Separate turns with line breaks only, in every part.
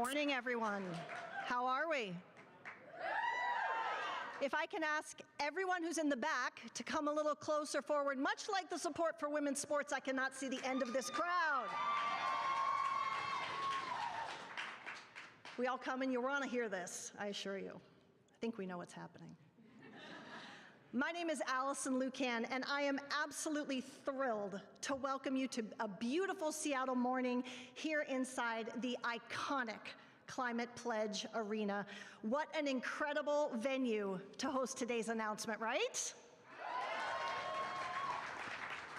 Morning, everyone. How are we? If I can ask everyone who's in the back to come a little closer forward, much like the support for women's sports, I cannot see the end of this crowd. We all come and you want to hear this, I assure you. I think we know what's happening. My name is Allison Lucan, and I am absolutely thrilled to welcome you to a beautiful Seattle morning here inside the iconic Climate Pledge Arena. What an incredible venue to host today's announcement, right?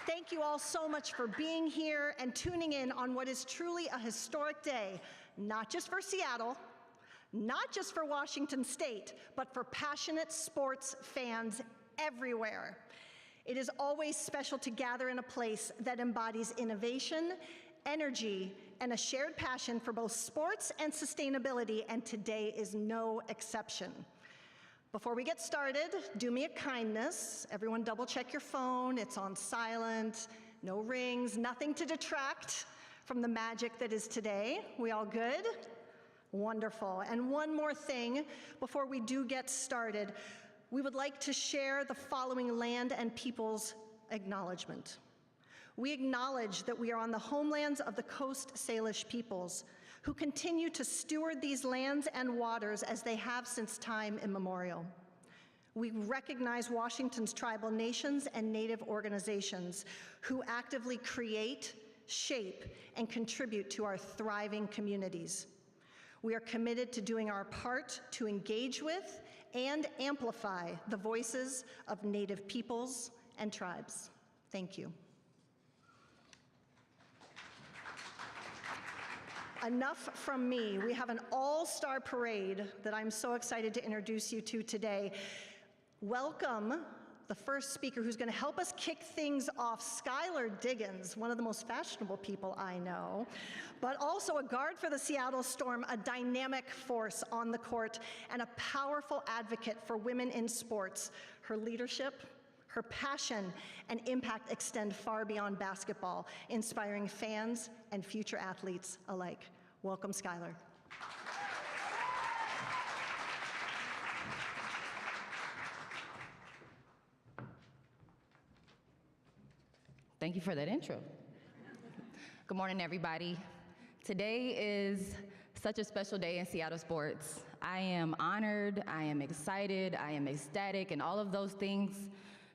Thank you all so much for being here and tuning in on what is truly a historic day, not just for Seattle, not just for Washington State, but for passionate sports fans everywhere. It is always special to gather in a place that embodies innovation, energy, and a shared passion for both sports and sustainability, and today is no exception. Before we get started, do me a kindness. Everyone double check your phone. It's on silent, no rings, nothing to detract from the magic that is today. We all good? Wonderful. And one more thing before we do get started. We would like to share the following land and people's acknowledgement. We acknowledge that we are on the homelands of the Coast Salish peoples, who continue to steward these lands and waters as they have since time immemorial. We recognize Washington's tribal nations and Native organizations who actively create, shape, and contribute to our thriving communities. We are committed to doing our part to engage with and amplify the voices of Native peoples and tribes. Thank you. Enough from me. We have an all-star parade that I'm so excited to introduce you to today. Welcome the first speaker who's going to help us kick things off, Skylar Diggins, one of the most fashionable people I know, but also a guard for the Seattle Storm, a dynamic force on the court, and a powerful advocate for women in sports. Her leadership, her passion, and impact extend far beyond basketball, inspiring fans and future athletes alike. Welcome, Skylar.
Thank you for that intro. Good morning, everybody. Today is such a special day in Seattle sports. I am honored, I am excited, I am ecstatic, and all of those things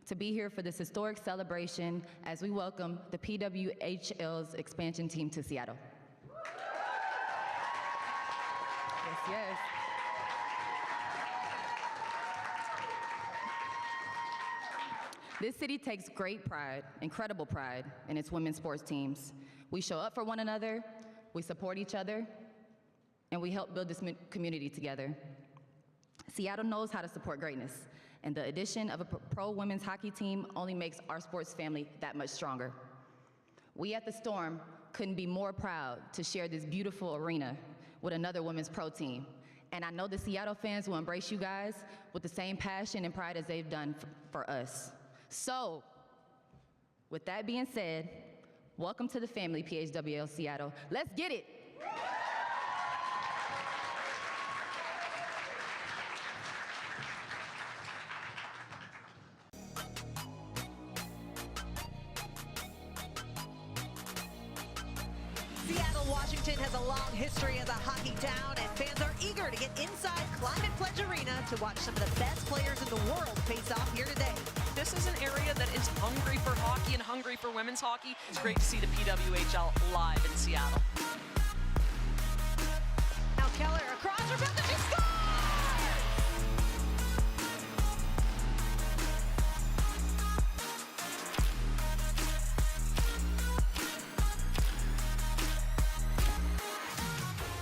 to be here for this historic celebration as we welcome the PWHL's expansion team to Seattle. Yes, yes. This city takes great pride, incredible pride, in its women's sports teams. We show up for one another, we support each other, and we help build this community together. Seattle knows how to support greatness, and the addition of a pro women's hockey team only makes our sports family that much stronger. We at the Storm couldn't be more proud to share this beautiful arena with another women's pro team. And I know the Seattle fans will embrace you guys with the same passion and pride as they've done for us. So, with that being said, welcome to the family, PHWL Seattle. Let's get it.
Seattle, Washington has a long history as a hockey town, and fans are eager to get inside Climate Pledge Arena to watch some of the best players in the world face off here today.
This is an area that is hungry for hockey and hungry for women's hockey. It's great to see the PWHL live in Seattle.
Now Keller across her field, and she scores!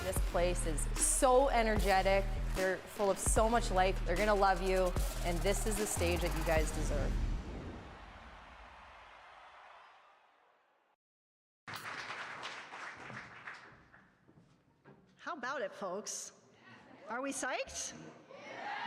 This place is so energetic. They're full of so much life. They're gonna love you, and this is the stage that you guys deserve.
How about it, folks? Are we psyched?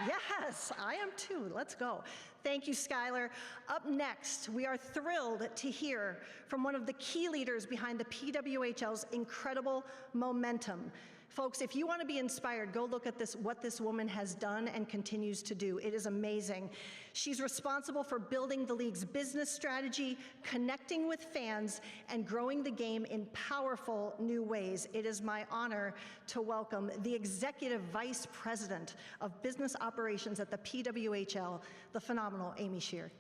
Yes, I am too. Let's go. Thank you, Skylar. Up next, we are thrilled to hear from one of the key leaders behind the PWHL's incredible momentum. Folks, if you want to be inspired, go look at what this woman has done and continues to do. It is amazing. She's responsible for building the league's business strategy, connecting with fans, and growing the game in powerful new ways. It is my honor to welcome the Executive Vice President of Business Operations at the PWHL, the phenomenal Amy Shear.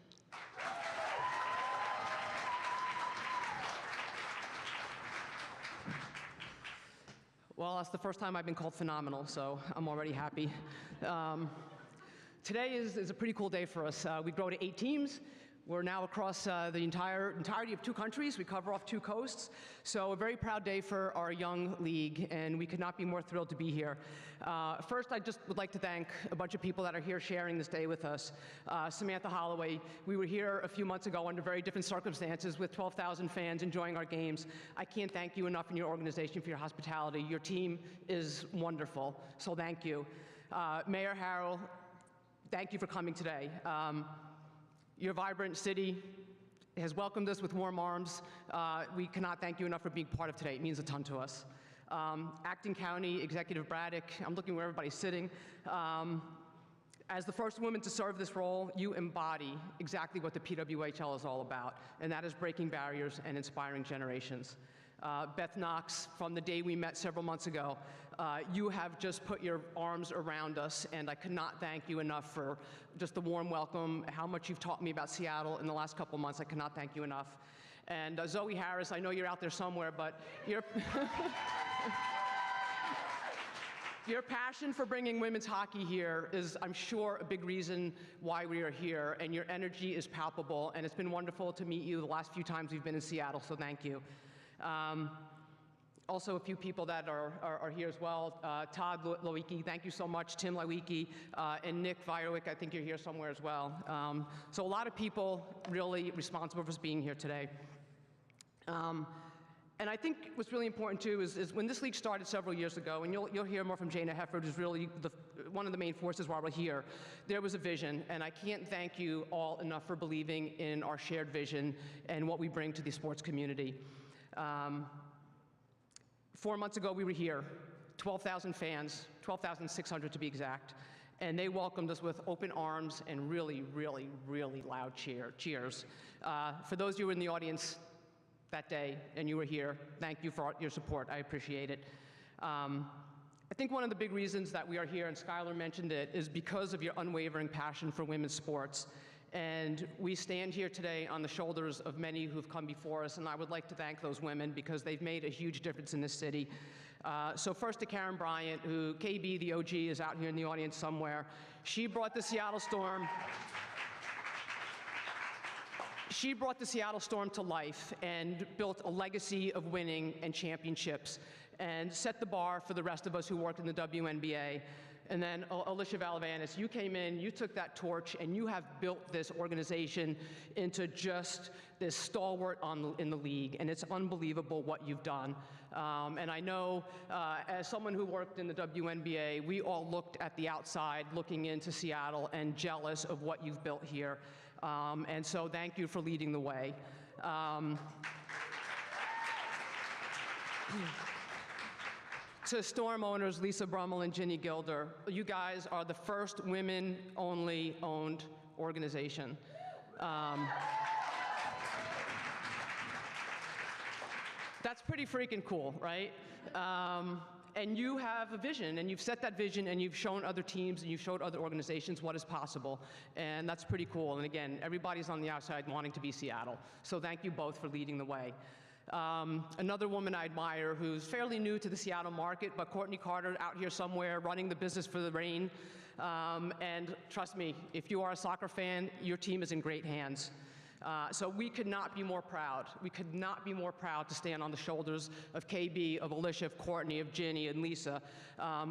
Well, that's the first time I've been called phenomenal, so I'm already happy. Today is a pretty cool day for us. We grow to 8 teams. We're now across the entirety of 2 countries. We cover off 2 coasts. So a very proud day for our young league, and we could not be more thrilled to be here. First, I just would like to thank a bunch of people that are here sharing this day with us. Samantha Holloway, we were here a few months ago under very different circumstances with 12,000 fans enjoying our games. I can't thank you enough in your organization for your hospitality. Your team is wonderful, so thank you. Mayor Harrell, thank you for coming today. Your vibrant city has welcomed us with warm arms. We cannot thank you enough for being part of today. It means a ton to us. Acting County Executive Braddock, I'm looking where everybody's sitting. As the first woman to serve this role, you embody exactly what the PWHL is all about, and that is breaking barriers and inspiring generations. Beth Knox, from the day we met several months ago, you have just put your arms around us, and I could not thank you enough for just the warm welcome, how much you've taught me about Seattle in the last couple months. I cannot thank you enough. And Zoe Harris, I know you're out there somewhere, but your passion for bringing women's hockey here is, I'm sure, a big reason why we are here, and your energy is palpable, and it's been wonderful to meet you the last few times we've been in Seattle, so thank you. Also, a few people that are here as well. Todd Lewicki, thank you so much. Tim Lewicki, and Nick Vierwick, I think you're here somewhere as well. So a lot of people really responsible for us being here today. And I think what's really important too is when this league started several years ago, and you'll hear more from Jana Hefford, who's really one of the main forces why we're here, there was a vision, and I can't thank you all enough for believing in our shared vision and what we bring to the sports community. 4 months ago, we were here, 12,000 fans, 12,600 to be exact, and they welcomed us with open arms and really, really, really loud cheers. For those of you in the audience that day and you were here, thank you for your support. I appreciate it. I think one of the big reasons that we are here, and Skylar mentioned it, is because of your unwavering passion for women's sports. And we stand here today on the shoulders of many who've come before us, and I would like to thank those women because they've made a huge difference in this city. So first to Karen Bryant, who, KB, the OG, is out here in the audience somewhere. She brought the Seattle Storm. She brought the Seattle Storm to life and built a legacy of winning and championships and set the bar for the rest of us who worked in the WNBA. And then Alicia Valavanis, you came in, you took that torch, and you have built this organization into just this stalwart in the league, and it's unbelievable what you've done. And I know, as someone who worked in the WNBA, we all looked at the outside, looking into Seattle, and jealous of what you've built here. And so thank you for leading the way. To Storm owners Lisa Brummel and Ginny Gilder, you guys are the first women-only owned organization. That's pretty freaking cool, right? And you have a vision, and you've set that vision, and you've shown other teams, and you've showed other organizations what is possible, and that's pretty cool. And again, everybody's on the outside wanting to be Seattle, so thank you both for leading the way. Another woman I admire who's fairly new to the Seattle market, but Courtney Carter out here somewhere running the business for the Reign. And trust me, if you are a soccer fan, your team is in great hands. So we could not be more proud. We could not be more proud to stand on the shoulders of KB, of Alicia, of Courtney, of Ginny, and Lisa.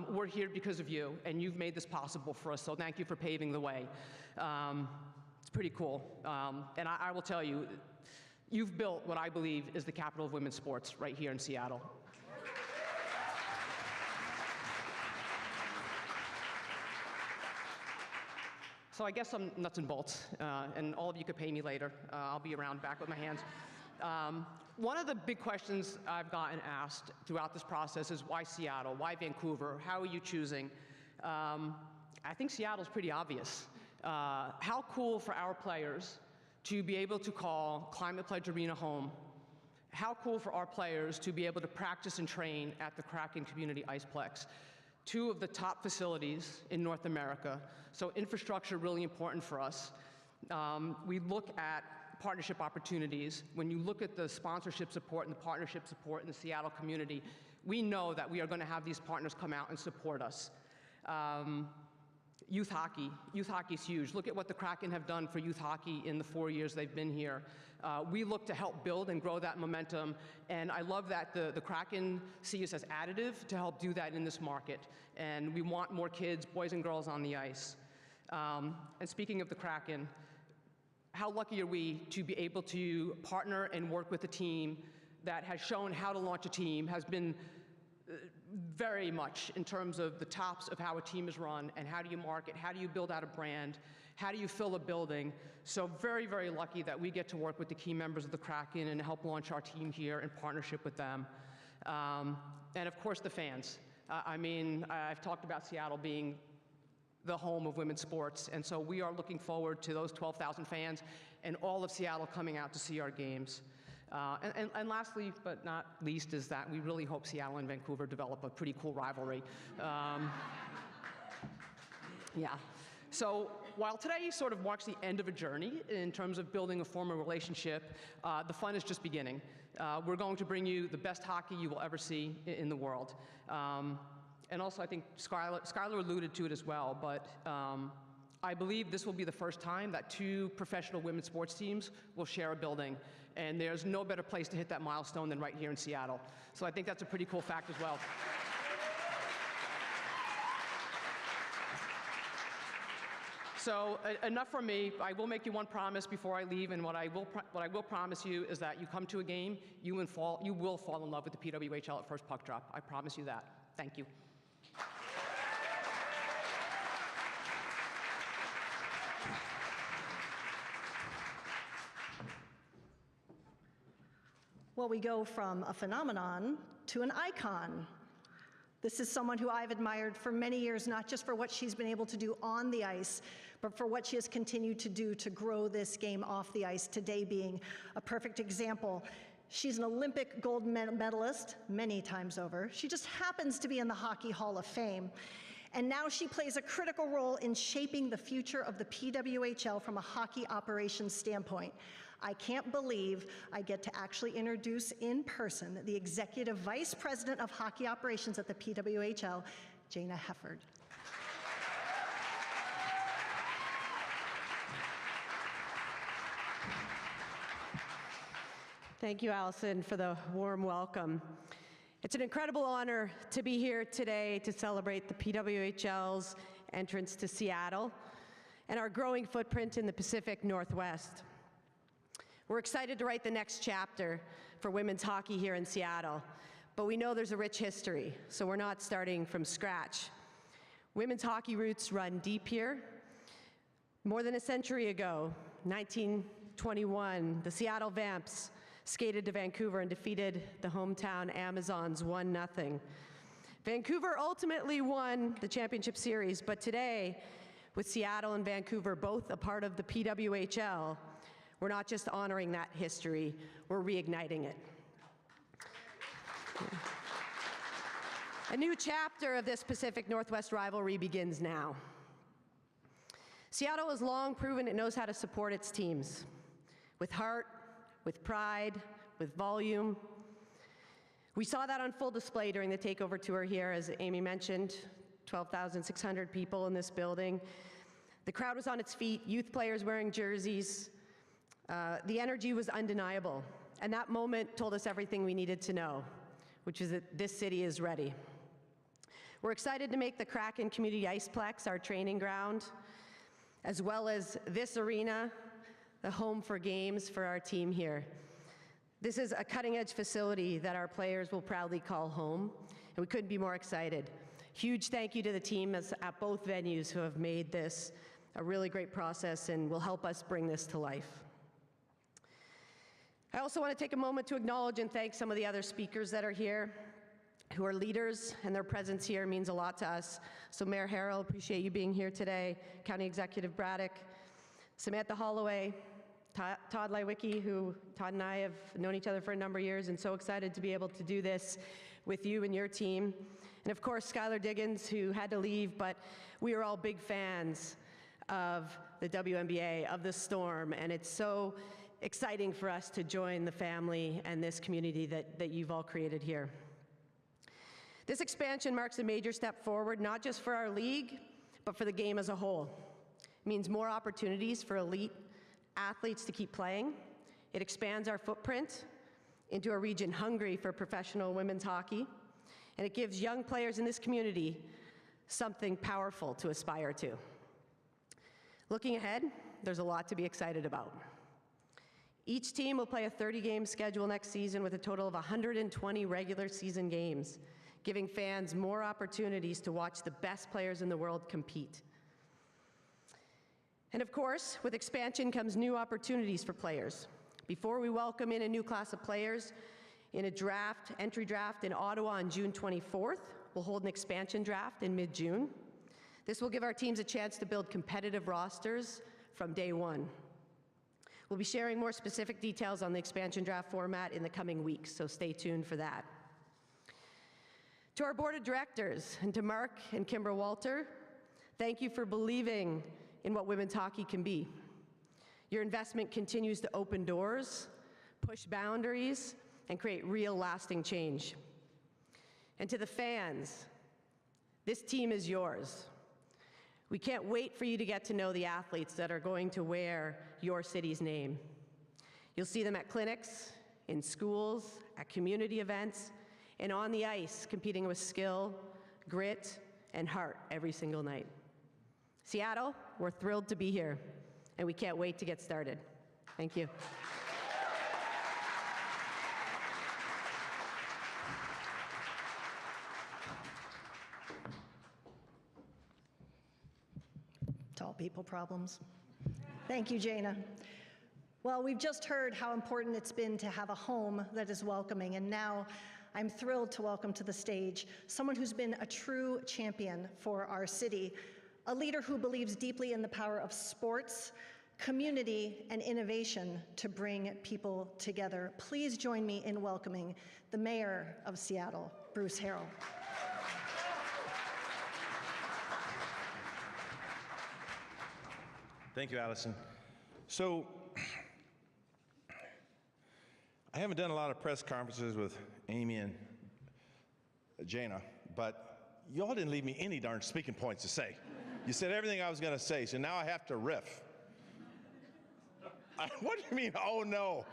We're here because of you, and you've made this possible for us, so thank you for paving the way. It's pretty cool. And I will tell you, you've built what I believe is the capital of women's sports right here in Seattle. So I guess some nuts and bolts, and all of you could pay me later. I'll be around back with my hands. One of the big questions I've gotten asked throughout this process is why Seattle? Why Vancouver? How are you choosing? I think Seattle's pretty obvious. How cool for our players to be able to call Climate Pledge Arena home. How cool for our players to be able to practice and train at the Kraken Community Iceplex. Two of the top facilities in North America, so infrastructure really important for us. We look at partnership opportunities. When you look at the sponsorship support and the partnership support in the Seattle community, we know that we are going to have these partners come out and support us. Youth hockey is huge. Look at what the Kraken have done for youth hockey in the 4 years they've been here. We look to help build and grow that momentum, and I love that the Kraken see us as additive to help do that in this market. And we want more kids, boys and girls, on the ice. And speaking of the Kraken, how lucky are we to be able to partner and work with a team that has shown how to launch a team, has been very much in terms of the tops of how a team is run and how do you market, how do you build out a brand, how do you fill a building. So very, very lucky that we get to work with the key members of the Kraken and help launch our team here in partnership with them. And of course the fans. I mean, I've talked about Seattle being the home of women's sports, and so we are looking forward to those 12,000 fans and all of Seattle coming out to see our games. And lastly, but not least, is that we really hope Seattle and Vancouver develop a pretty cool rivalry. Yeah. So while today sort of marks the end of a journey in terms of building a formal relationship, the fun is just beginning. We're going to bring you the best hockey you will ever see in the world. And also, I think Skylar alluded to it as well, but I believe this will be the first time that two professional women's sports teams will share a building. And there's no better place to hit that milestone than right here in Seattle. So I think that's a pretty cool fact as well. So enough from me. I will make you one promise before I leave, and what I will promise you is that you come to a game, you will fall in love with the PWHL at first puck drop. I promise you that. Thank you.
Well, we go from a phenomenon to an icon. This is someone who I've admired for many years, not just for what she's been able to do on the ice, but for what she has continued to do to grow this game off the ice, today being a perfect example. She's an Olympic gold medalist many times over. She just happens to be in the Hockey Hall of Fame. And now she plays a critical role in shaping the future of the PWHL from a hockey operations standpoint. I can't believe I get to actually introduce in person the Executive Vice President of Hockey Operations at the PWHL, Jana Hefford.
Thank you, Allison, for the warm welcome. It's an incredible honor to be here today to celebrate the PWHL's entrance to Seattle and our growing footprint in the Pacific Northwest. We're excited to write the next chapter for women's hockey here in Seattle, but we know there's a rich history, so we're not starting from scratch. Women's hockey roots run deep here. More than a century ago, 1921, the Seattle Vamps skated to Vancouver and defeated the hometown Amazons 1-0. Vancouver ultimately won the championship series, but today, with Seattle and Vancouver both a part of the PWHL, we're not just honoring that history, we're reigniting it. A new chapter of this Pacific Northwest rivalry begins now. Seattle has long proven it knows how to support its teams, with heart, with pride, with volume. We saw that on full display during the takeover tour here, as Amy mentioned, 12,600 people in this building. The crowd was on its feet, youth players wearing jerseys. The energy was undeniable, and that moment told us everything we needed to know, which is that this city is ready. We're excited to make the Kraken Community Iceplex our training ground, as well as this arena, the home for games for our team here. This is a cutting-edge facility that our players will proudly call home, and we couldn't be more excited. Huge thank you to the team at both venues who have made this a really great process and will help us bring this to life. I also want to take a moment to acknowledge and thank some of the other speakers that are here, who are leaders, and their presence here means a lot to us. So Mayor Harrell, appreciate you being here today. County Executive Braddock, Samantha Holloway, Todd Lywicki, who Todd and I have known each other for a number of years, and so excited to be able to do this with you and your team. And of course, Skylar Diggins, who had to leave, but we are all big fans of the WNBA, of the Storm, and it's so exciting for us to join the family and this community that you've all created here. This expansion marks a major step forward, not just for our league, but for the game as a whole. It means more opportunities for elite athletes to keep playing. It expands our footprint into a region hungry for professional women's hockey, and it gives young players in this community something powerful to aspire to. Looking ahead, there's a lot to be excited about. Each team will play a 30-game schedule next season with a total of 120 regular season games, giving fans more opportunities to watch the best players in the world compete. And of course, with expansion comes new opportunities for players. Before we welcome in a new class of players in a entry draft in Ottawa on June 24th, we'll hold an expansion draft in mid-June. This will give our teams a chance to build competitive rosters from day one. We'll be sharing more specific details on the expansion draft format in the coming weeks, so stay tuned for that. To our board of directors and to Mark and Kimbra Walter, thank you for believing in what women's hockey can be. Your investment continues to open doors, push boundaries, and create real lasting change. And to the fans, this team is yours. We can't wait for you to get to know the athletes that are going to wear your city's name. You'll see them at clinics, in schools, at community events, and on the ice, competing with skill, grit, and heart every single night. Seattle, we're thrilled to be here, and we can't wait to get started. Thank you.
Tall people problems. Thank you, Jana. Well, we've just heard how important it's been to have a home that is welcoming, and now I'm thrilled to welcome to the stage someone who's been a true champion for our city, a leader who believes deeply in the power of sports, community, and innovation to bring people together. Please join me in welcoming the Mayor of Seattle, Bruce Harrell.
Thank you, Allison. So, I haven't done a lot of press conferences with Amy and Jana, but y'all didn't leave me any darn speaking points to say. You said everything I was going to say, so now I have to riff. What do you mean, oh no?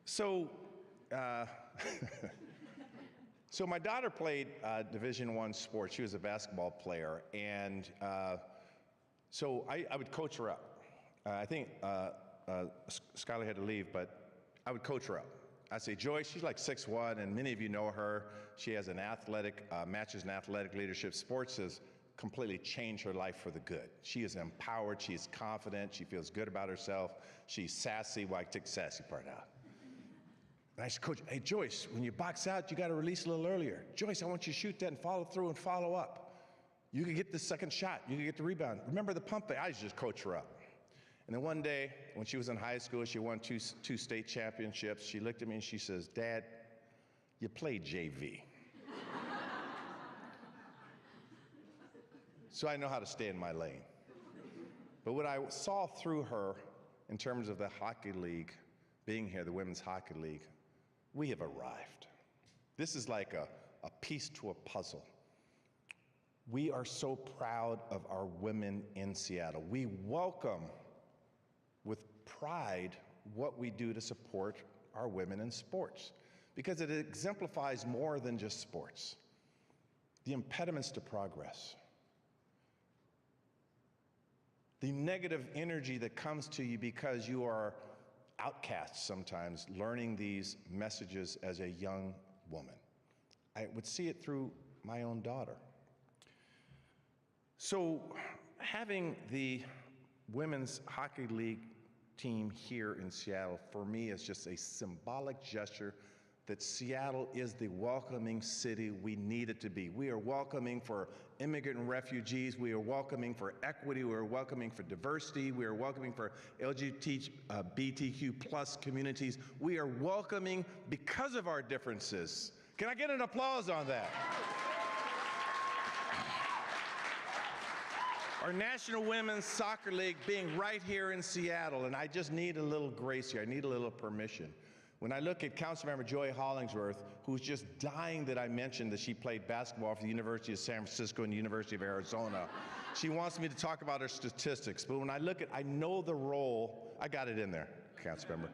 So, so my daughter played Division I sports. She was a basketball player, and so I would coach her up. I think Skylar had to leave, but I would coach her up. I'd say, Joyce, she's like 6'1", and many of you know her. She has an athletic, master's in athletic leadership. Sports has completely changed her life for the good. She is empowered, she is confident, she feels good about herself, she's sassy. Well, I take the sassy part out. And I said, Coach, hey, Joyce, when you box out, you got to release a little earlier. Joyce, I want you to shoot that and follow through and follow up. You can get the second shot. You can get the rebound. Remember the pump fake. I used to just coach her up. And then one day, when she was in high school, she won two state championships. She looked at me and she says, Dad, you played JV. So I know how to stay in my lane. But what I saw through her in terms of the hockey league, being here, the Women's Hockey League, we have arrived. This is like a piece to a puzzle. We are so proud of our women in Seattle. We welcome with pride what we do to support our women in sports, because it exemplifies more than just sports. The impediments to progress, the negative energy that comes to you because you are outcasts sometimes, learning these messages as a young woman. I would see it through my own daughter. So having the Women's Hockey League team here in Seattle, for me, is just a symbolic gesture that Seattle is the welcoming city we need it to be. We are welcoming for immigrant and refugees. We are welcoming for equity. We are welcoming for diversity. We are welcoming for LGBTQ plus communities. We are welcoming because of our differences. Can I get an applause on that? Our National Women's Soccer League being right here in Seattle, and I just need a little grace here. I need a little permission. When I look at Councilmember Joy Hollingsworth, who's just dying that I mentioned that she played basketball for the University of San Francisco and the University of Arizona, she wants me to talk about her statistics. But when I look at, I know the role, I got it in there, Councilmember.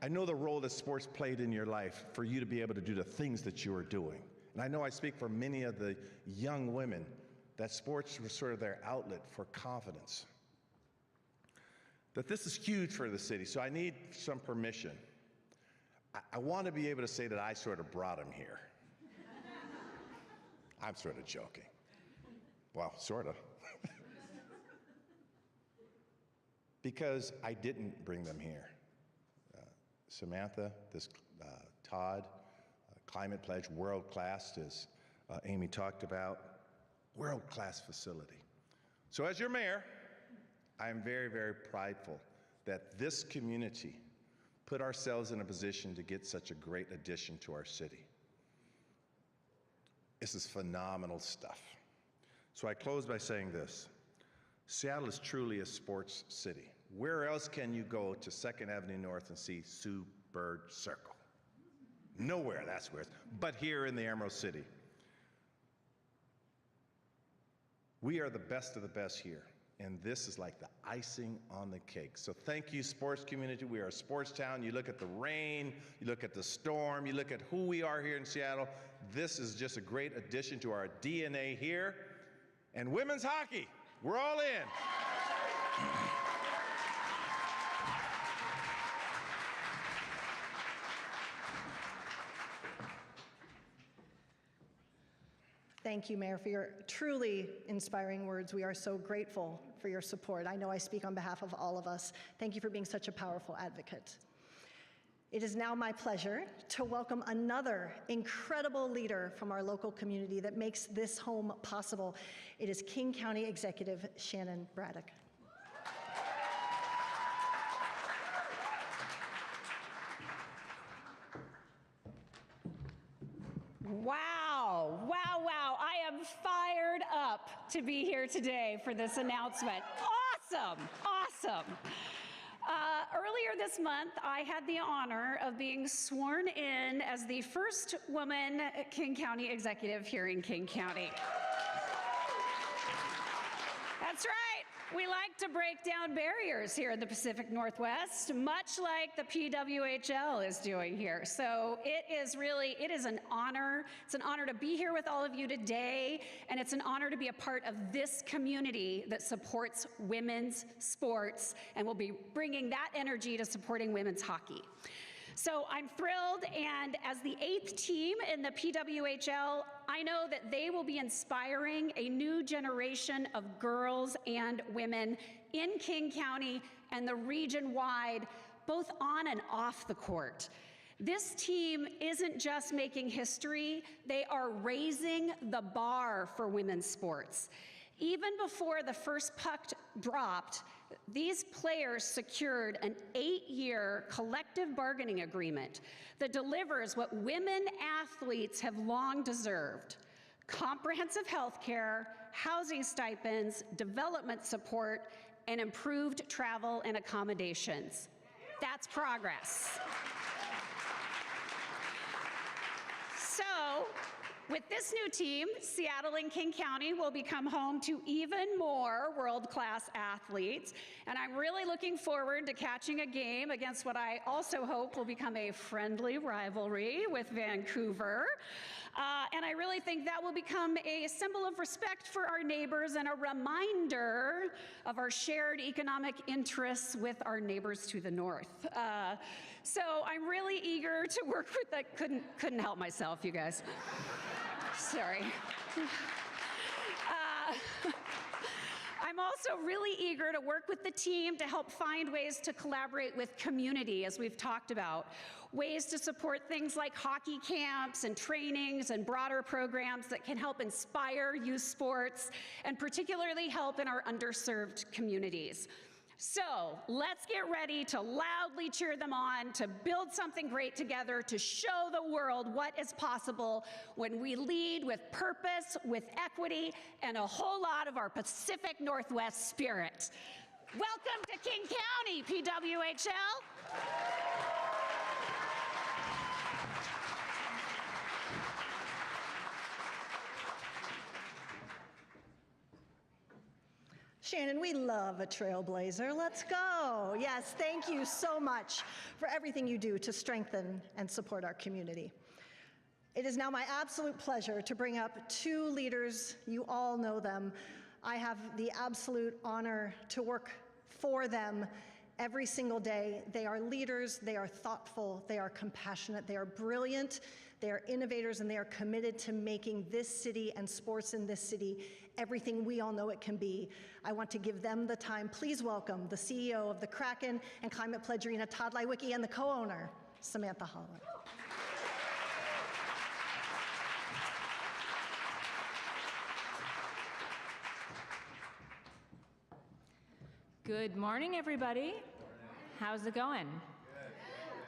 I know the role that sports played in your life for you to be able to do the things that you are doing. And I know I speak for many of the young women that sports was sort of their outlet for confidence. That this is huge for the city, so I need some permission. I want to be able to say that I sort of brought him here. I'm sort of joking. Well, sort of. Because I didn't bring them here. Samantha, Todd, Climate Pledge, world-class, as Amy talked about, world-class facility. So as your mayor, I am very, very prideful that this community put ourselves in a position to get such a great addition to our city. This is phenomenal stuff. So I close by saying this. Seattle is truly a sports city. Where else can you go to 2nd Avenue North and see Sue Bird Circle? Nowhere, that's where it's, but here in the Emerald City. We are the best of the best here. And this is like the icing on the cake. So thank you, sports community. We are a sports town. You look at the rain, you look at the storm, you look at who we are here in Seattle. This is just a great addition to our DNA here. And women's hockey, we're all in.
Thank you, Mayor, for your truly inspiring words. We are so grateful for your support. I know I speak on behalf of all of us. Thank you for being such a powerful advocate. It is now my pleasure to welcome another incredible leader from our local community that makes this home possible. It is King County Executive Shannon Braddock.
Wow, wow, wow. I am fired up to be here today for this announcement. Awesome, awesome. Earlier this month, I had the honor of being sworn in as the first woman King County executive here in King County. That's right. We like to break down barriers here in the Pacific Northwest, much like the Pwhl is doing here. So it is an honor. It's an honor to be here with all of you today, and it's an honor to be a part of this community that supports women's sports and will be bringing that energy to supporting women's hockey. So I'm thrilled, and as the 8th team in the Pwhl, I know that they will be inspiring a new generation of girls and women in King County and the region-wide, both on and off the court. This team isn't just making history, they are raising the bar for women's sports. Even before the first puck dropped, these players secured an 8-year collective bargaining agreement that delivers what women athletes have long deserved: comprehensive health care, housing stipends, development support, and improved travel and accommodations. That's progress. So, with this new team, Seattle and King County will become home to even more world-class athletes, and I'm really looking forward to catching a game against what I also hope will become a friendly rivalry with Vancouver. And I really think that will become a symbol of respect for our neighbors and a reminder of our shared economic interests with our neighbors to the north. So I'm really eager to work with that. Couldn't help myself, you guys. Sorry. I'm I'm also really eager to work with the team to help find ways to collaborate with community, as we've talked about. Ways to support things like hockey camps and trainings and broader programs that can help inspire youth sports and particularly help in our underserved communities. So let's get ready to loudly cheer them on, to build something great together, to show the world what is possible when we lead with purpose, with equity, and a whole lot of our Pacific Northwest spirit. Welcome to King County, PWHL.
Shannon, we love a trailblazer. Let's go. Yes, thank you so much for everything you do to strengthen and support our community. It is now my absolute pleasure to bring up two leaders. You all know them. I have the absolute honor to work for them every single day. They are leaders, they are thoughtful, they are compassionate, they are brilliant, they are innovators, and they are committed to making this city and sports in this city everything we all know it can be. I want to give them the time. Please welcome the CEO of the Kraken and Climate Pledge Arena, Todd Leiweke, and the co-owner, Samantha Holland.
Good morning, everybody. How's it going?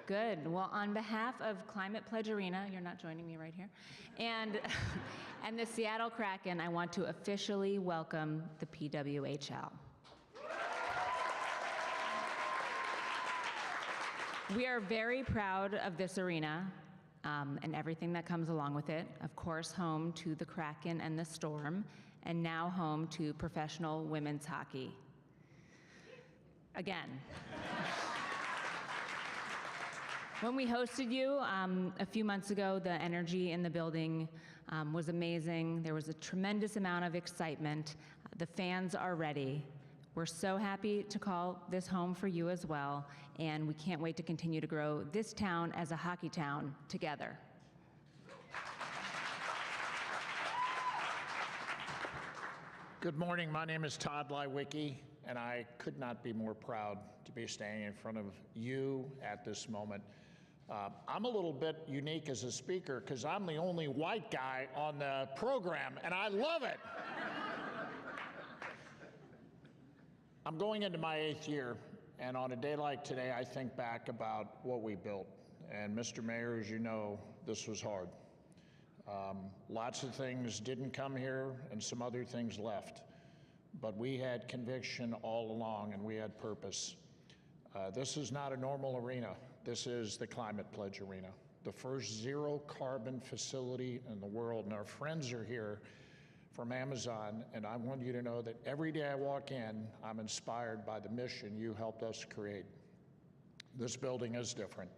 Good. Well, on behalf of Climate Pledge Arena, you're not joining me right here, and the Seattle Kraken, I want to officially welcome the PWHL. We are very proud of this arena and everything that comes along with it. Of course, home to the Kraken and the Storm, and now home to professional women's hockey. Again. When we hosted you a few months ago, the energy in the building was amazing. There was a tremendous amount of excitement. The fans are ready. We're so happy to call this home for you as well, and we can't wait to continue to grow this town as a hockey town together.
Good morning, my name is Todd Leiweke, and I could not be more proud to be standing in front of you at this moment. I'm a little bit unique as a speaker because I'm the only white guy on the program, and I love it. I'm going into my 8th year, and on a day like today, I think back about what we built. And Mr. Mayor, as you know, this was hard. Lots of things didn't come here, and some other things left. But we had conviction all along, and we had purpose. This is not a normal arena. This is the Climate Pledge Arena, the first zero-carbon facility in the world. And our friends are here from Amazon, and I want you to know that every day I walk in, I'm inspired by the mission you helped us create. This building is different.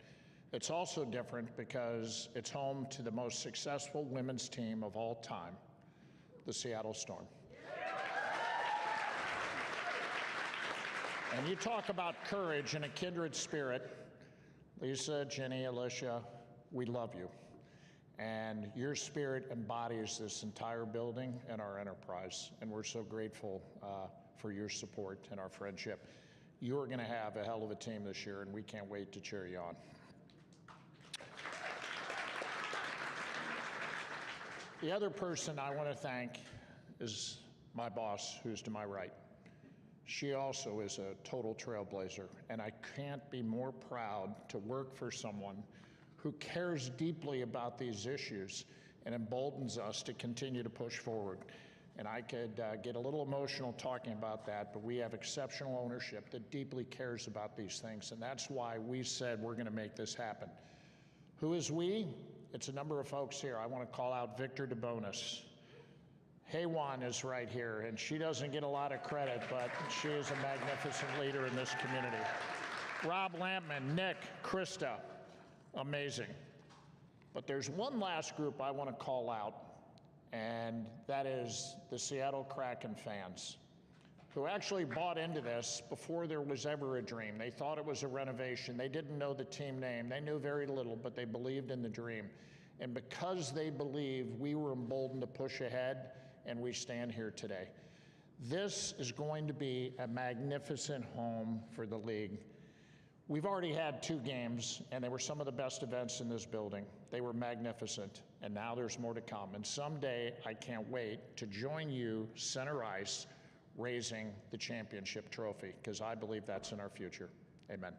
It's also different because it's home to the most successful women's team of all time, the Seattle Storm. And you talk about courage and a kindred spirit. Lisa, Jenny, Alicia, we love you. And your spirit embodies this entire building and our enterprise. And we're so grateful for your support and our friendship. You're going to have a hell of a team this year, and we can't wait to cheer you on. The other person I want to thank is my boss, who's to my right. She also is a total trailblazer, and I can't be more proud to work for someone who cares deeply about these issues and emboldens us to continue to push forward. And I could get a little emotional talking about that, but we have exceptional ownership that deeply cares about these things, and that's why we said we're going to make this happen. Who is we? It's a number of folks here. I want to call out Victor DeBonis. Haywan is right here, and she doesn't get a lot of credit, but she is a magnificent leader in this community. Rob Lampman, Nick, Krista, amazing. But there's one last group I want to call out, and that is the Seattle Kraken fans, who actually bought into this before there was ever a dream. They thought it was a renovation. They didn't know the team name. They knew very little, but they believed in the dream. And because they believed, we were emboldened to push ahead, and we stand here today. This is going to be a magnificent home for the league. We've already had 2 games, and they were some of the best events in this building. They were magnificent, and now there's more to come. And someday, I can't wait to join you, center ice, raising the championship trophy, because I believe that's in our future. Amen.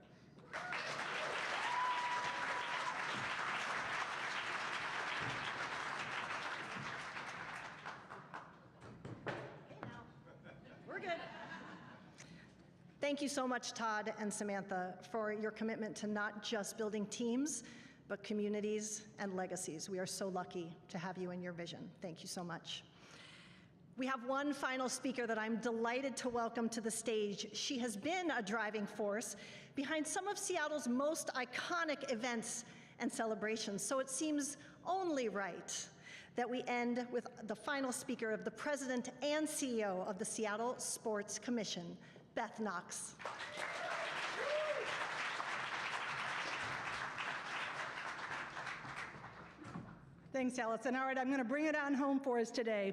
Thank you so much, Todd and Samantha, for your commitment to not just building teams, but communities and legacies. We are so lucky to have you in your vision. Thank you so much. We have one final speaker that I'm delighted to welcome to the stage. She has been a driving force behind some of Seattle's most iconic events and celebrations, so it seems only right that we end with the final speaker of the President and CEO of the Seattle Sports Commission, Beth Knox.
Thanks, Allison. All right, I'm going to bring it on home for us today.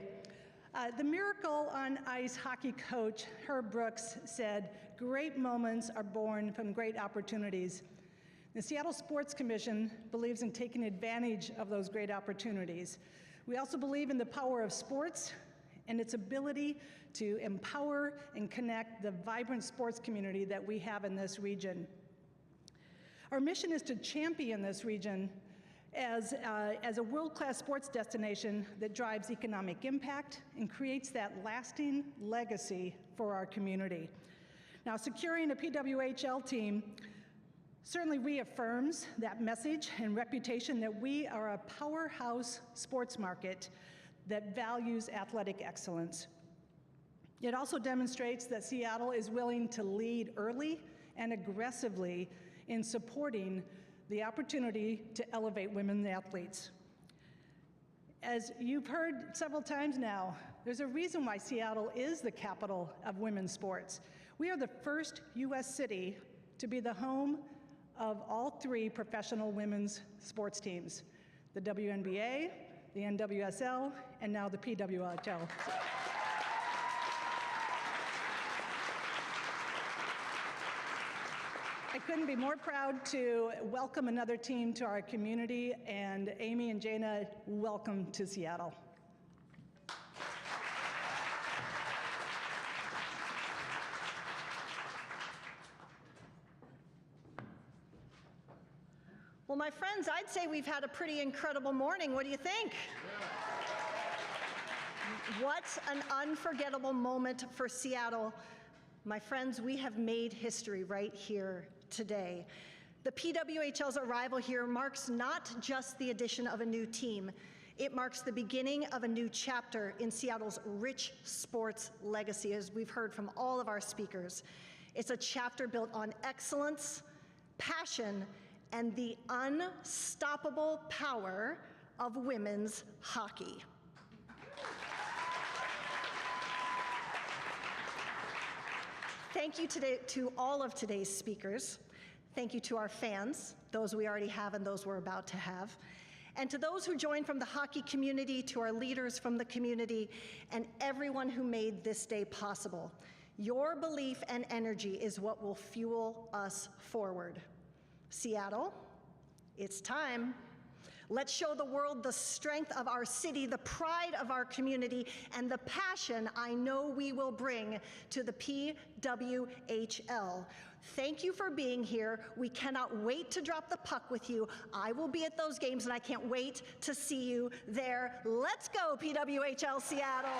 The Miracle on Ice hockey coach, Herb Brooks, said, "Great moments are born from great opportunities." The Seattle Sports Commission believes in taking advantage of those great opportunities. We also believe in the power of sports and its ability to empower and connect the vibrant sports community that we have in this region. Our mission is to champion this region as a world-class sports destination that drives economic impact and creates that lasting legacy for our community. Now, securing a PWHL team certainly reaffirms that message and reputation that we are a powerhouse sports market that values athletic excellence. It also demonstrates that Seattle is willing to lead early and aggressively in supporting the opportunity to elevate women athletes. As you've heard several times now, there's a reason why Seattle is the capital of women's sports. We are the first U.S. city to be the home of all 3 professional women's sports teams, the WNBA, the NWSL, and now the PWHL. I couldn't be more proud to welcome another team to our community, and Amy and Jana, welcome to Seattle.
Well, my friends, I'd say we've had a pretty incredible morning. What do you think? What an unforgettable moment for Seattle. My friends, we have made history right here today. The PWHL's arrival here marks not just the addition of a new team, it marks the beginning of a new chapter in Seattle's rich sports legacy, as we've heard from all of our speakers. It's a chapter built on excellence, passion, and the unstoppable power of women's hockey. Thank you to all of today's speakers. Thank you to our fans, those we already have and those we're about to have. And to those who joined from the hockey community, to our leaders from the community, and everyone who made this day possible. Your belief and energy is what will fuel us forward. Seattle, it's time. Let's show the world the strength of our city, the pride of our community, and the passion I know we will bring to the PWHL. Thank you for being here. We cannot wait to drop the puck with you. I will be at those games, and I can't wait to see you there. Let's go, PWHL Seattle.